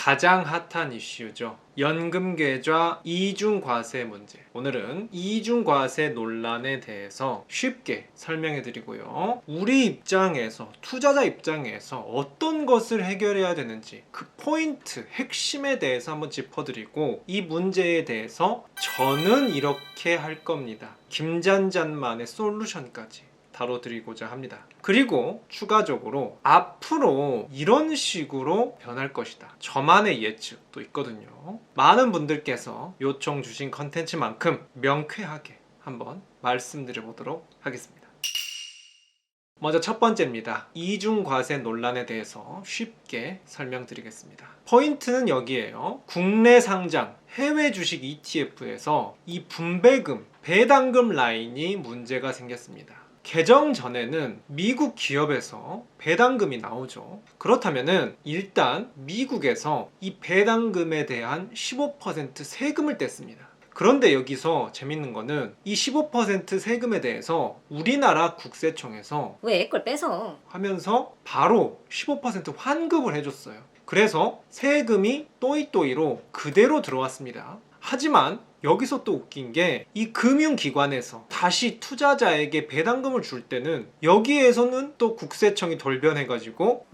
가장 핫한 이슈죠. 연금계좌 이중과세 문제. 오늘은 이중과세 논란에 대해서 쉽게 설명해 드리고요. 우리 입장에서, 투자자 입장에서 어떤 것을 해결해야 되는지 그 포인트, 핵심에 대해서 한번 짚어드리고, 이 문제에 대해서 저는 이렇게 할 겁니다, 김잔잔만의 솔루션까지 다뤄드리고자 합니다. 그리고 추가적으로 앞으로 이런 식으로 변할 것이다, 저만의 예측도 있거든요. 많은 분들께서 요청 주신 컨텐츠만큼 명쾌하게 한번 말씀드려 보도록 하겠습니다. 먼저 첫 번째입니다. 이중과세 논란에 대해서 쉽게 설명드리겠습니다. 포인트는 여기에요. 국내 상장 해외 주식 ETF에서 이 분배금, 배당금 라인이 문제가 생겼습니다. 개정 전에는 미국 기업에서 배당금이 나오죠. 그렇다면은 일단 미국에서 이 배당금에 대한 15% 세금을 뗐습니다. 그런데 여기서 재밌는 거는 이 15% 세금에 대해서 우리나라 국세청에서 왜 그걸 뺏어? 하면서 바로 15% 환급을 해줬어요. 그래서 세금이 또이또이로 그대로 들어왔습니다. 하지만 여기서 또 웃긴 게, 이 금융기관에서 다시 투자자에게 배당금을 줄 때는 여기에서는 또 국세청이 돌변해가지고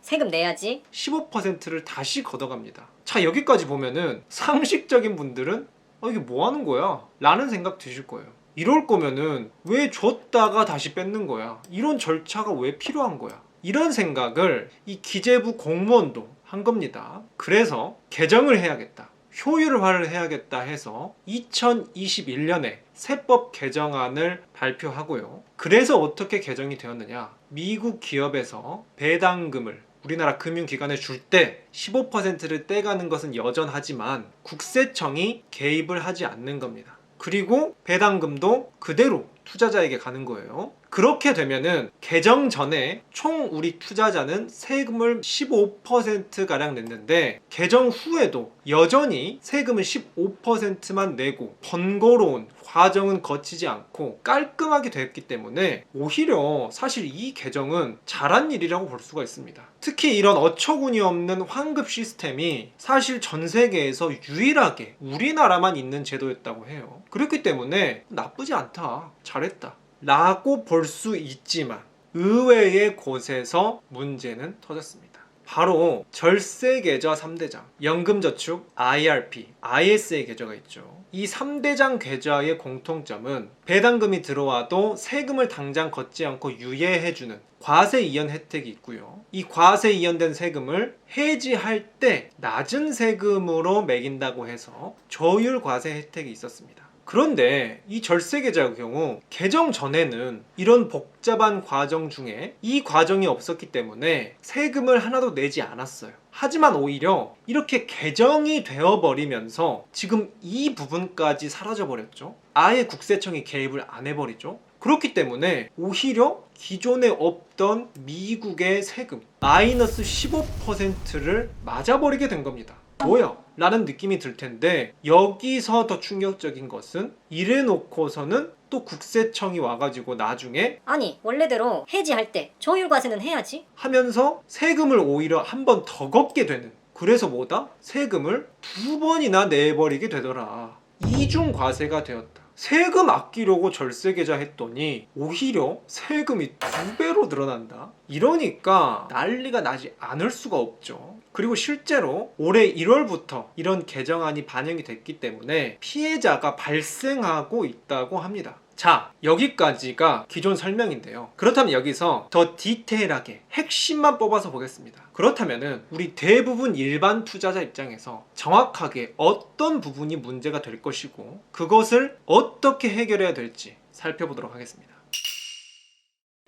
세금 내야지. 15%를 다시 걷어갑니다. 자, 여기까지 보면은 상식적인 분들은 이게 뭐 하는 거야? 라는 생각 드실 거예요. 이럴 거면은 왜 줬다가 다시 뺏는 거야? 이런 절차가 왜 필요한 거야? 이런 생각을 이 기재부 공무원도 한 겁니다. 그래서 개정을 해야겠다, 효율화를 해야겠다 해서 2021년에 세법 개정안을 발표하고요. 그래서 어떻게 개정이 되었느냐? 미국 기업에서 배당금을 우리나라 금융기관에 줄 때 15%를 떼가는 것은 여전하지만 국세청이 개입을 하지 않는 겁니다. 그리고 배당금도 그대로 투자자에게 가는 거예요. 그렇게 되면은 개정 전에 총 우리 투자자는 세금을 15%가량 냈는데, 개정 후에도 여전히 세금을 15%만 내고 번거로운 과정은 거치지 않고 깔끔하게 됐기 때문에 오히려 사실 이 개정은 잘한 일이라고 볼 수가 있습니다. 특히 이런 어처구니 없는 환급 시스템이 사실 전 세계에서 유일하게 우리나라만 있는 제도였다고 해요. 그렇기 때문에 나쁘지 않다, 잘했다 라고 볼 수 있지만 의외의 곳에서 문제는 터졌습니다. 바로 절세계좌 3대장, 연금저축, IRP, ISA 계좌가 있죠. 이 3대장 계좌의 공통점은 배당금이 들어와도 세금을 당장 걷지 않고 유예해주는 과세 이연 혜택이 있고요. 이 과세 이연된 세금을 해지할 때 낮은 세금으로 매긴다고 해서 저율 과세 혜택이 있었습니다. 그런데 이 절세계좌의 경우 개정 전에는 이런 복잡한 과정 중에 이 과정이 없었기 때문에 세금을 하나도 내지 않았어요. 하지만 오히려 이렇게 개정이 되어버리면서 지금 이 부분까지 사라져버렸죠. 아예 국세청이 개입을 안 해버리죠. 그렇기 때문에 오히려 기존에 없던 미국의 세금 마이너스 15%를 맞아버리게 된 겁니다. 뭐야? 라는 느낌이 들 텐데, 여기서 더 충격적인 것은 이래놓고서는 또 국세청이 와가지고 나중에 아니, 원래대로 해지할 때 저율과세는 해야지. 하면서 세금을 오히려 한 번 더 걷게 되는, 그래서 뭐다? 세금을 2번이나 내버리게 되더라. 이중과세가 되었다. 세금 아끼려고 절세계좌 했더니 오히려 세금이 2배로 늘어난다. 이러니까 난리가 나지 않을 수가 없죠. 그리고 실제로 올해 1월부터 이런 개정안이 반영이 됐기 때문에 피해자가 발생하고 있다고 합니다. 자, 여기까지가 기존 설명인데요. 그렇다면 여기서 더 디테일하게 핵심만 뽑아서 보겠습니다. 그렇다면은 우리 대부분 일반 투자자 입장에서 정확하게 어떤 부분이 문제가 될 것이고 그것을 어떻게 해결해야 될지 살펴보도록 하겠습니다.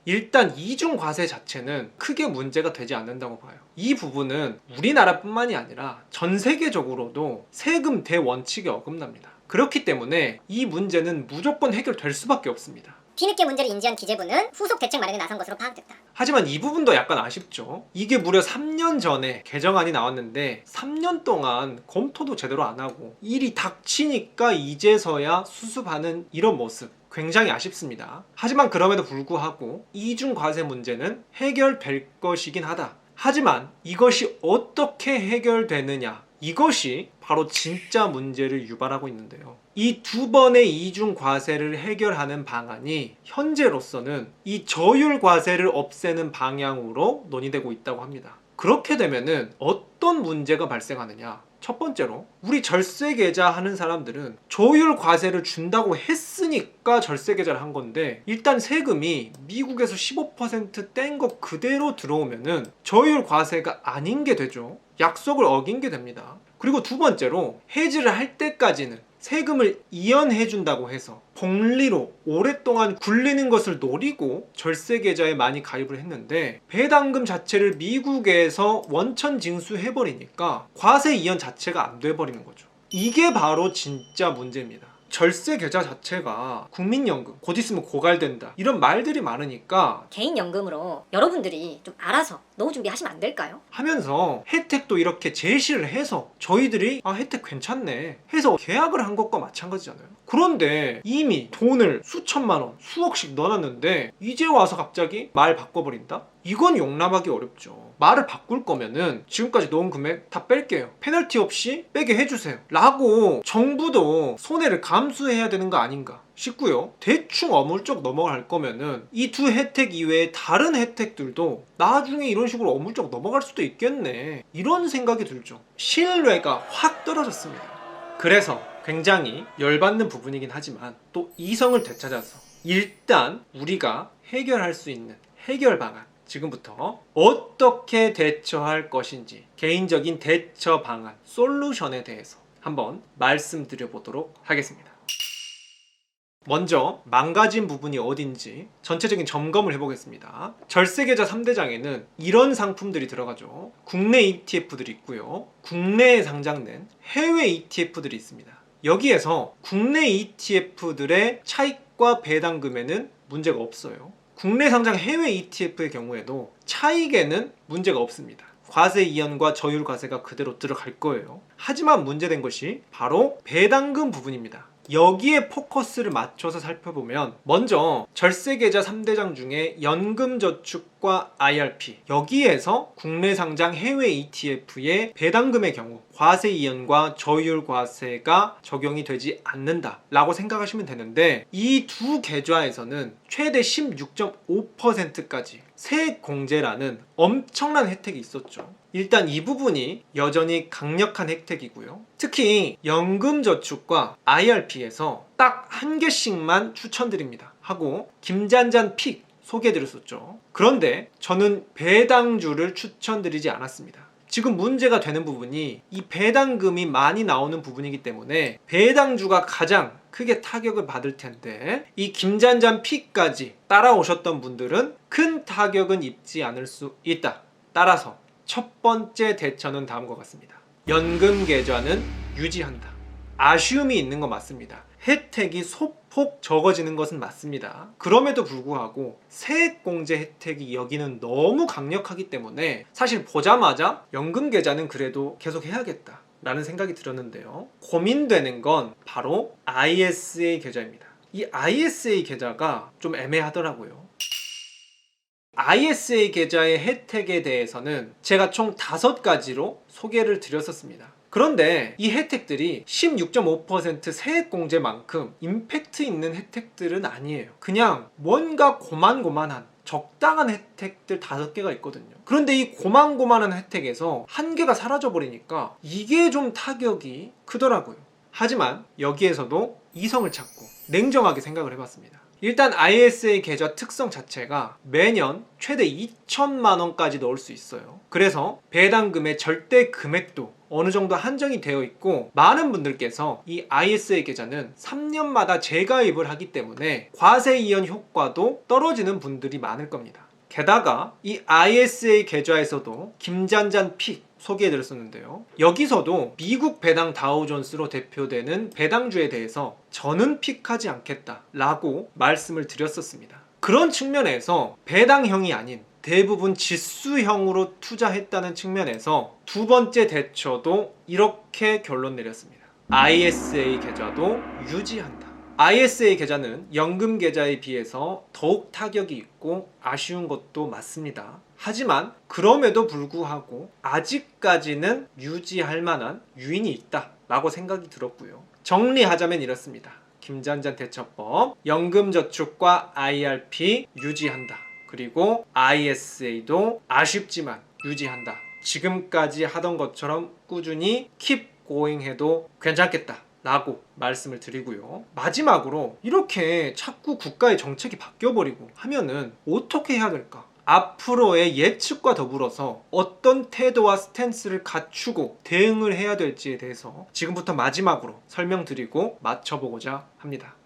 일단 이중과세 자체는 크게 문제가 되지 않는다고 봐요. 이 부분은 우리나라뿐만이 아니라 전 세계적으로도 세금 대원칙에 어긋납니다. 그렇기 때문에 이 문제는 무조건 해결될 수밖에 없습니다. 뒤늦게 문제를 인지한 기재부는 후속 대책 마련에 나선 것으로 파악됐다. 하지만 이 부분도 약간 아쉽죠. 이게 무려 3년 전에 개정안이 나왔는데 3년 동안 검토도 제대로 안 하고 일이 닥치니까 이제서야 수습하는 이런 모습, 굉장히 아쉽습니다. 하지만 그럼에도 불구하고 이중과세 문제는 해결될 것이긴 하다, 하지만 이것이 어떻게 해결되느냐, 이것이 바로 진짜 문제를 유발하고 있는데요. 이 두 번의 이중 과세를 해결하는 방안이 현재로서는 이 저율 과세를 없애는 방향으로 논의되고 있다고 합니다. 그렇게 되면은 어떤 문제가 발생하느냐? 첫 번째로 우리 절세 계좌 하는 사람들은 저율 과세를 준다고 했으니까 절세 계좌를 한 건데, 일단 세금이 미국에서 15% 뗀 거 그대로 들어오면은 저율 과세가 아닌 게 되죠. 약속을 어긴 게 됩니다. 그리고 두 번째로 해지를 할 때까지는 세금을 이연해 준다고 해서 복리로 오랫동안 굴리는 것을 노리고 절세 계좌에 많이 가입을 했는데, 배당금 자체를 미국에서 원천 징수해버리니까 과세 이연 자체가 안 돼버리는 거죠. 이게 바로 진짜 문제입니다. 절세 계좌 자체가 국민연금, 곧 있으면 고갈된다, 이런 말들이 많으니까 개인연금으로 여러분들이 좀 알아서 노후 준비하시면 안 될까요? 하면서 혜택도 이렇게 제시를 해서 저희들이 혜택 괜찮네 해서 계약을 한 것과 마찬가지잖아요. 그런데 이미 돈을 수천만 원, 수억씩 넣어놨는데 이제 와서 갑자기 말 바꿔버린다? 이건 용납하기 어렵죠. 말을 바꿀 거면은 지금까지 넣은 금액 다 뺄게요, 페널티 없이 빼게 해주세요 라고 정부도 손해를 감수해야 되는 거 아닌가 싶고요. 대충 어물쩍 넘어갈 거면은 이 두 혜택 이외에 다른 혜택들도 나중에 이런 식으로 어물쩍 넘어갈 수도 있겠네, 이런 생각이 들죠. 신뢰가 확 떨어졌습니다. 그래서 굉장히 열받는 부분이긴 하지만 또 이성을 되찾아서 일단 우리가 해결할 수 있는 해결 방안, 지금부터 어떻게 대처할 것인지 개인적인 대처 방안, 솔루션에 대해서 한번 말씀드려 보도록 하겠습니다. 먼저 망가진 부분이 어딘지 전체적인 점검을 해보겠습니다. 절세계좌 3대장에는 이런 상품들이 들어가죠. 국내 ETF들이 있고요, 국내에 상장된 해외 ETF들이 있습니다. 여기에서 국내 ETF들의 차익과 배당금에는 문제가 없어요. 국내 상장 해외 ETF의 경우에도 차익에는 문제가 없습니다. 과세 이연과 저율 과세가 그대로 들어갈 거예요. 하지만 문제된 것이 바로 배당금 부분입니다. 여기에 포커스를 맞춰서 살펴보면, 먼저 절세계좌 3대장 중에 연금저축과 IRP, 여기에서 국내 상장 해외 ETF의 배당금의 경우 과세 이연과 저율 과세가 적용이 되지 않는다 라고 생각하시면 되는데, 이 두 계좌에서는 최대 16.5%까지 세액 공제라는 엄청난 혜택이 있었죠. 일단 이 부분이 여전히 강력한 혜택이고요. 특히 연금저축과 IRP에서 딱 한 개씩만 추천드립니다 하고 김잔잔 픽 소개해드렸었죠. 그런데 저는 배당주를 추천드리지 않았습니다. 지금 문제가 되는 부분이 이 배당금이 많이 나오는 부분이기 때문에 배당주가 가장 크게 타격을 받을 텐데, 이 김잔잔 픽까지 따라오셨던 분들은 큰 타격은 입지 않을 수 있다. 따라서 첫 번째 대처는 다음과 같습니다. 연금 계좌는 유지한다. 아쉬움이 있는 건 맞습니다. 혜택이 소폭 적어지는 것은 맞습니다. 그럼에도 불구하고 세액공제 혜택이 여기는 너무 강력하기 때문에 사실 보자마자 연금 계좌는 그래도 계속 해야겠다 라는 생각이 들었는데요. 고민되는 건 바로 ISA 계좌입니다. 이 ISA 계좌가 좀 애매하더라고요. ISA 계좌의 혜택에 대해서는 제가 총 5가지로 소개를 드렸었습니다. 그런데 이 혜택들이 16.5% 세액공제만큼 임팩트 있는 혜택들은 아니에요. 그냥 뭔가 고만고만한 적당한 혜택들 5개가 있거든요. 그런데 이 고만고만한 혜택에서 한 개가 사라져버리니까 이게 좀 타격이 크더라고요. 하지만 여기에서도 이성을 찾고 냉정하게 생각을 해봤습니다. 일단 ISA 계좌 특성 자체가 매년 최대 2천만 원까지 넣을 수 있어요. 그래서 배당금의 절대 금액도 어느 정도 한정이 되어 있고, 많은 분들께서 이 ISA 계좌는 3년마다 재가입을 하기 때문에 과세 이연 효과도 떨어지는 분들이 많을 겁니다. 게다가 이 ISA 계좌에서도 김잔잔 픽 소개해드렸었는데요. 여기서도 미국 배당 다우존스로 대표되는 배당주에 대해서 저는 픽하지 않겠다 라고 말씀을 드렸었습니다. 그런 측면에서 배당형이 아닌 대부분 지수형으로 투자했다는 측면에서 두 번째 대처도 이렇게 결론 내렸습니다. ISA 계좌도 유지한다. ISA 계좌는 연금 계좌에 비해서 더욱 타격이 있고 아쉬운 것도 맞습니다. 하지만 그럼에도 불구하고 아직까지는 유지할 만한 유인이 있다라고 생각이 들었고요. 정리하자면 이렇습니다. 김잔잔 대처법, 연금저축과 IRP 유지한다. 그리고 ISA도 아쉽지만 유지한다. 지금까지 하던 것처럼 꾸준히 keep going 해도 괜찮겠다 라고 말씀을 드리고요. 마지막으로 이렇게 자꾸 국가의 정책이 바뀌어버리고 하면은 어떻게 해야 될까? 앞으로의 예측과 더불어서 어떤 태도와 스탠스를 갖추고 대응을 해야 될지에 대해서 지금부터 마지막으로 설명드리고 맞춰보고자 합니다.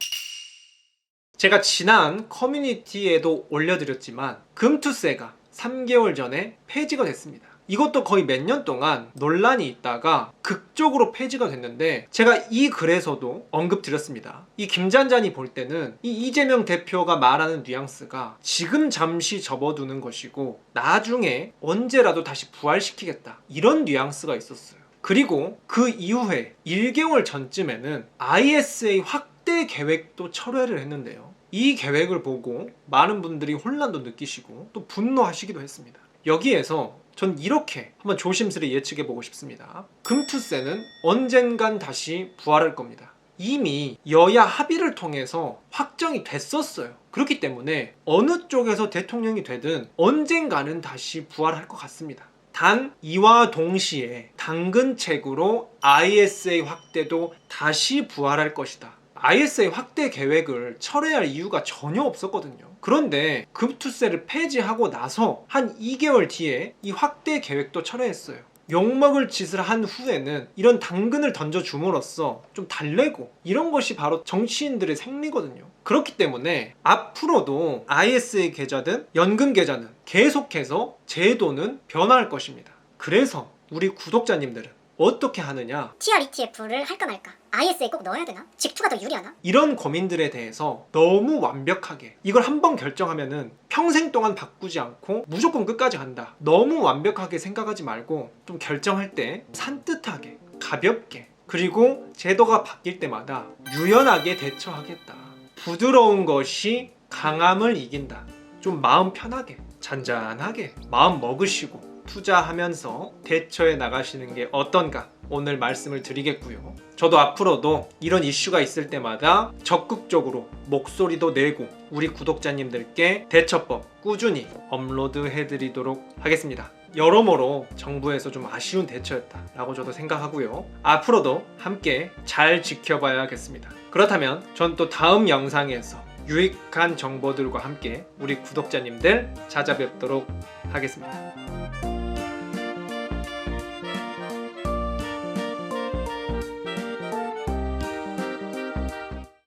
제가 지난 커뮤니티에도 올려드렸지만 금투세가 3개월 전에 폐지가 됐습니다. 이것도 거의 몇 년 동안 논란이 있다가 극적으로 폐지가 됐는데 제가 이 글에서도 언급드렸습니다. 이 김잔잔이 볼 때는 이 이재명 대표가 말하는 뉘앙스가 지금 잠시 접어두는 것이고 나중에 언제라도 다시 부활시키겠다 이런 뉘앙스가 있었어요. 그리고 그 이후에 1개월 전쯤에는 ISA 확대 계획도 철회를 했는데요. 이 계획을 보고 많은 분들이 혼란도 느끼시고 또 분노하시기도 했습니다. 여기에서 전 이렇게 한번 조심스레 예측해 보고 싶습니다. 금투세는 언젠간 다시 부활할 겁니다. 이미 여야 합의를 통해서 확정이 됐었어요. 그렇기 때문에 어느 쪽에서 대통령이 되든 언젠가는 다시 부활할 것 같습니다. 단 이와 동시에 당근책으로 ISA 확대도 다시 부활할 것이다. ISA 확대 계획을 철회할 이유가 전혀 없었거든요. 그런데 금투세를 폐지하고 나서 한 2개월 뒤에 이 확대 계획도 철회했어요. 욕먹을 짓을 한 후에는 이런 당근을 던져줌으로써 좀 달래고 이런 것이 바로 정치인들의 생리거든요. 그렇기 때문에 앞으로도 ISA 계좌든 연금 계좌는 계속해서 제도는 변화할 것입니다. 그래서 우리 구독자님들은 어떻게 하느냐? TR ETF를 할까 말까? ISA 꼭 넣어야 되나? 직투가 더 유리하나? 이런 고민들에 대해서 너무 완벽하게 이걸 한번 결정하면은 평생 동안 바꾸지 않고 무조건 끝까지 간다. 너무 완벽하게 생각하지 말고 좀 결정할 때 산뜻하게 가볍게 그리고 제도가 바뀔 때마다 유연하게 대처하겠다. 부드러운 것이 강함을 이긴다. 좀 마음 편하게 잔잔하게 마음 먹으시고 투자하면서 대처해 나가시는 게 어떤가 오늘 말씀을 드리겠고요. 저도 앞으로도 이런 이슈가 있을 때마다 적극적으로 목소리도 내고 우리 구독자님들께 대처법 꾸준히 업로드 해드리도록 하겠습니다. 여러모로 정부에서 좀 아쉬운 대처였다라고 저도 생각하고요. 앞으로도 함께 잘 지켜봐야겠습니다. 그렇다면 전 또 다음 영상에서 유익한 정보들과 함께 우리 구독자님들 찾아뵙도록 하겠습니다.